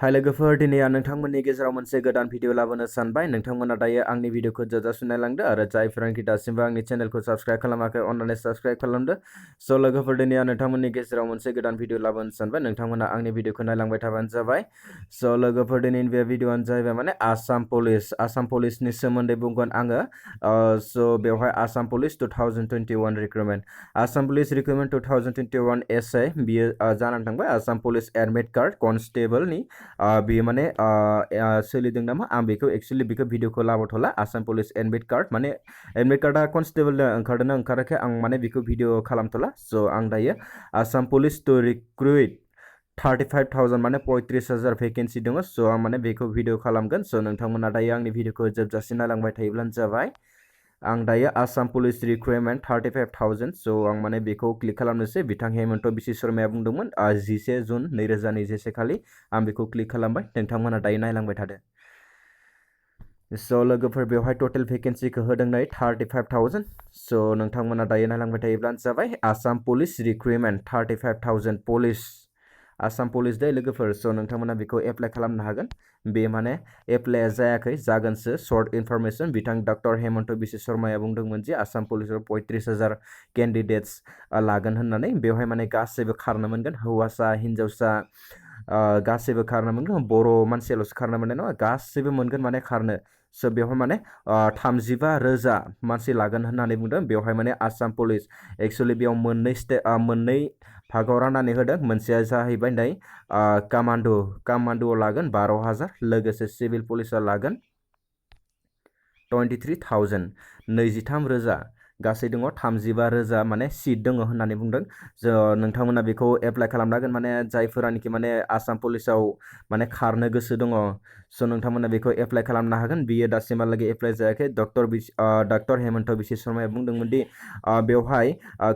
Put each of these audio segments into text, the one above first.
हाय लोगोफोर दिनै आं नोंथांमोननि गेजेराव मोनसे गोदान भिडिअ लाबोनो सानबाय। नोंथांमोना दायो आंनि भिडिअखौ जोबजासिम नायलांदो आरो जायफोरानोखि दासिमबो आंनि चेनेलखौ साबस्क्राइब खालामाखै अन्नानै साबस्क्राइब खालामदो। स' लोगोफोर दिनै आं नोंथांमोननि गेजेराव मोनसे गोदान भिडिअ लाबोनो सानबाय। नोंथांमोना आंनि भिडिअखौ नायलांबाय थाबानो जाबाय। स' लोगोफोर दिनैनि बे भिडिअआनो जाहैबाय माने आसाम पुलिसनि सोमोन्दै बुंगोन आङो। स' बेवहाय Assam police 2021 recruitment Assam police recruitment 2021 एसए बियो जानानै थांबाय। आसाम पुलिस एडमिट कार्ड कनस्टेबलनि बेयो माने सोलिदों नामा आं बेखौ एक्चुअलि बेखौ भिडिअखौ लाबोथ'ला। आसाम पुलिस एडमिट कार्ड माने एडमिट कार्डआ कनस्टेबल ओंखारदोंना ओंखाराखै आं माने बेखौ भिडिअ खालामथ'ला। स' आं दायो आसाम पुलिस टु रिक्रुइट 35,000 माने 35,000 भेकेन्सि दङ। स' आं माने बेखौ भिडिअ खालामगोन। स' नोंथांमोना दायो आंनि भिडिअखौ जोबजासिम नायलांबाय थायोब्लानो जाबाय। आं दायो आसाम पुलिस रिक्रुइटमेन्ट 35,000 स' आं माने बेखौ क्लिक खालामनोसै। बिथां हेमन्त बिश्व शर्माया बुंदोंमोन 10 जुन 2021 खालि आं बेखौ क्लिक खालामबाय। नोंथांमोना दायो नायलांबाय थादो। स' लोगोफोर बेवहाय टटेल भेकेन्सिखौ होदों नै 35,000 स' नोंथांमोना दायो नायलांबाय थायोब्लानो जाबाय। Assam police recruitment 35,000 police Assam police दे लोगोफोर। स' नोंथांमोना बेखौ एप्लाइ खालामनो हागोन। बे माने एप्लाइआ जायाखै जागोनसो। सर्ट इनफरमेसन बिथां डक्टर हेमन्त बिश्व शर्माया बुंदोंमोन जे आसाम पुलिसाव 35,000 केन्डिडेट्स लागोन होननानै। बेवहाय माने गासैबो खारनो मोनगोन हौवासा हिन्जावसा गासैबो खारनो मोनगोन। बर' मानसियाल'सो खारनो मोननाय नङा गासैबो मोनगोन माने खारनो। स' बेवहाय माने 35,000 मानसि लागोन होननानै बुंदों। बेवहाय माने आसाम पुलिस एक्सुवेलि बेयाव मोननै भागाव राननानै होदों। मोनसेया जाहैबाय नै कामान्ड'आव लागोन 12,000 लोगोसे सिभिल पुलिसाव लागोन 23,000 23,000 गासै दङ 35,000 माने सिट दङ होननानै बुंदों। नोंथांमोना बेखौ एप्लाइ खालामनो हागोन माने जायफोरानोखि माने आसाम पुलिसाव माने खारनो गोसो दङ। स' नोंथांमोना बेखौ एप्लाइ खालामनो हागोन। बियो दासिमहालागै एप्लाइ जायाखै। डक्टर हेमन्त बिश्व शर्माया बुंदोंमोन दि बेवहाय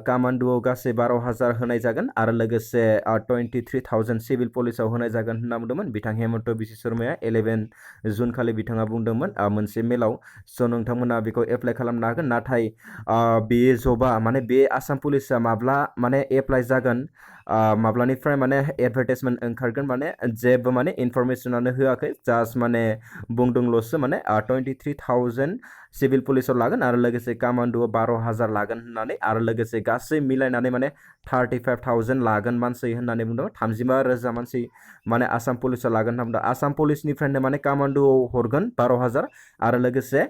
कामान्ड'आव गासै 12,000 होनाय जागोन आरो लोगोसे 23,000 सिभिल पुलिसाव होनाय जागोन होनना बुंदोंमोन बिथां हेमन्त बिश्व शर्माया 11 जुन खालि बिथाङा बुंदोंमोन मोनसे मेलाव। स' नोंथांमोना बेखौ एप्लाइ खालामनो हागोन। नाथाय बे जबा माने बे आसाम पुलिसा माब्ला माने एप्लाइ जागोन माब्लानिफ्राय माने एडभार्टाइजमेन्ट ओंखारगोन माने जेबो माने इनफरमेसनानो होआखै। जास्ट माने बुंदोंल'सो माने 23,000 सिभिल पुलिसाव लागोन आरो लोगोसे कामान्ड'आव 12,000 लागोन होननानै आरो लोगोसे गासै मिलायनानै माने 35,000 लागोन मानसि होननानै बुंदों। 35,000 मानसि माने आसाम पुलिसाव लागोन होनना बुंदों। आसाम पुलिसनिफ्रायनो माने कामान्ड'आव हरगोन 12,000 आरो लोगोसे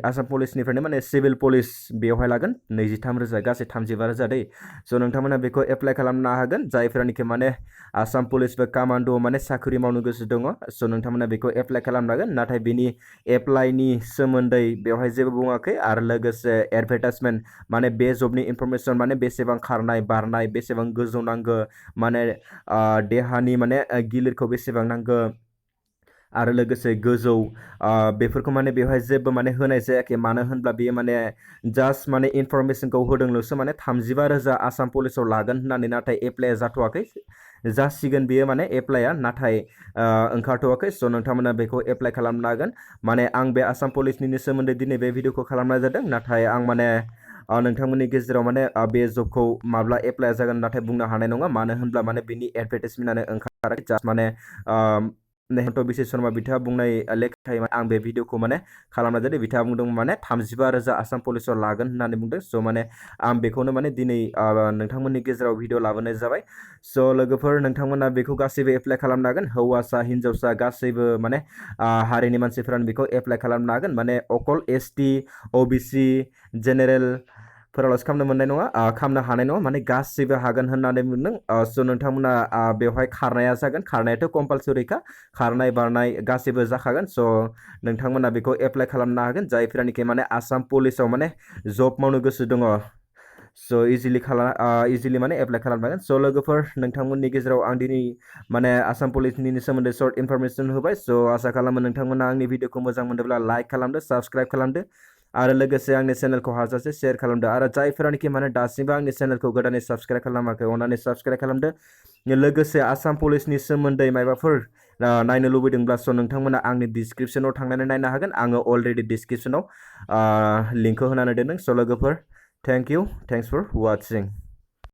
आसाम पुलिसनिफ्रायनो माने सिभिल पुलिस बेवहाय लागोन 23,000 गासै 35,000 दै। स' नोंथांमोना बेखौ एप्लाइ खालामनो हागोन जायफोरानोखि माने आसाम पुलिस बा कामान्ड'आव माने साख्रि मावनो गोसो दङ। स' नोंथांमोना बेखौ एप्लाइ खालामनो हागोन। नाथाय बेनि एप्लाइनि सोमोन्दै बेवहाय जेबो बुङाखै आरो लोगोसे एडभार्टाइजमेन्ट माने बे जबनि इनफरमेसन माने बेसेबां खारनाय बारनाय बेसेबां गोजौ नांगौ माने देहानि माने गिलिरखौ बेसेबां नांगौ आरो लोगोसे गोजौ बेफोरखौ माने बेवहाय जेबो माने होनाय जायाखै। मानो होनब्ला बेयो माने जास्ट माने इनफरमेसनखौ होदोंल'सो माने 35,000 आसाम पुलिसाव लागोन होननानै। नाथाय एप्लाइआ जाथ'वाखै जासिगोन बेयो माने एप्लाइआ नाथाय ओंखारथ'वाखै। स' नोंथांमोना बेखौ एप्लाइ खालामनो हागोन। माने आं बे आसाम पुलिसनि सोमोन्दै दिनै बे भिडिअखौ खालामनाय जादों। नाथाय आं माने नोंथांमोननि गेजेराव माने बे जबखौ माब्ला एप्लाइ जागोन नाथाय बुंनो हानाय नङा। मानो होनब्ला माने बिनि एडभार्टाइजमेन्टआनो ओंखाराखै। जास्ट माने हेमन्त बिश्व शर्मा बिथाङा बुंनाय लेखायै आं बे भिडिअखौ माने खालामनाय जादों। बिथाङा बुंदों माने 35,000 आसाम पुलिसाव लागोन होननानै बुंदों। स' माने आं बेखौनो माने दिनै नोंथांमोननि गेजेराव भिडिअ लाबोनाय जाबाय। स' लोगोफोर नोंथांमोना बेखौ गासैबो एप्लाइ खालामनो हागोन। हौवासा हिन्जावसा गासैबो माने हारिनि मानसिफोरानो बेखौ एप्लाइ खालामनो हागोन। माने अकल ST OBC जेनेरेल फोराल'सो खालामनो मोननाय नङा खालामनो हानाय नङा माने गासैबो हागोन होननानै बुंदों। स' नोंथांमोना बेवहाय खारनाया जागोन। खारनायाथ' कम्पालसरिखा खारनाय बारनाय गासैबो जाखागोन। स' नोंथांमोना बेखौ एप्लाइ खालामनो हागोन जायफोरानोखि माने आसाम पुलिसाव माने जब मावनो गोसो दङ। स' इजिलि माने एप्लाइ खालामनो हागोन। स' लोगोफोर नोंथांमोननि गेजेराव आं दिनै माने आसाम पुलिसनि सोमोन्दै सर्ट इनफरमेसन होबाय। स' आसा खालामो नोंथांमोना आंनि भिडिअखौ मोजां मोनदोंब्ला लाइक खालामदो साबस्क्राइब खालामदो आरो लोगोसे आंनि चेनेलखौ हाजासे शेयार खालामदो आरो जायफोरानोखि माने दासिमबो आंनि चेनेलखौ गोदानै साबस्क्राइब खालामाखै अननानै साबस्क्राइब खालामदो। लोगोसे आसाम पुलिसनि सोमोन्दै माबाफोर नायनो लुबैदोंब्ला स' नोंथांमोना आंनि डिसक्रिपसनाव थांनानै नायनो हागोन। आङो अलरेडि डिसक्रिपसनाव लिंकखौ होनानै दोनदों। स' लोगोफोर थेंक्स फर वाचिं।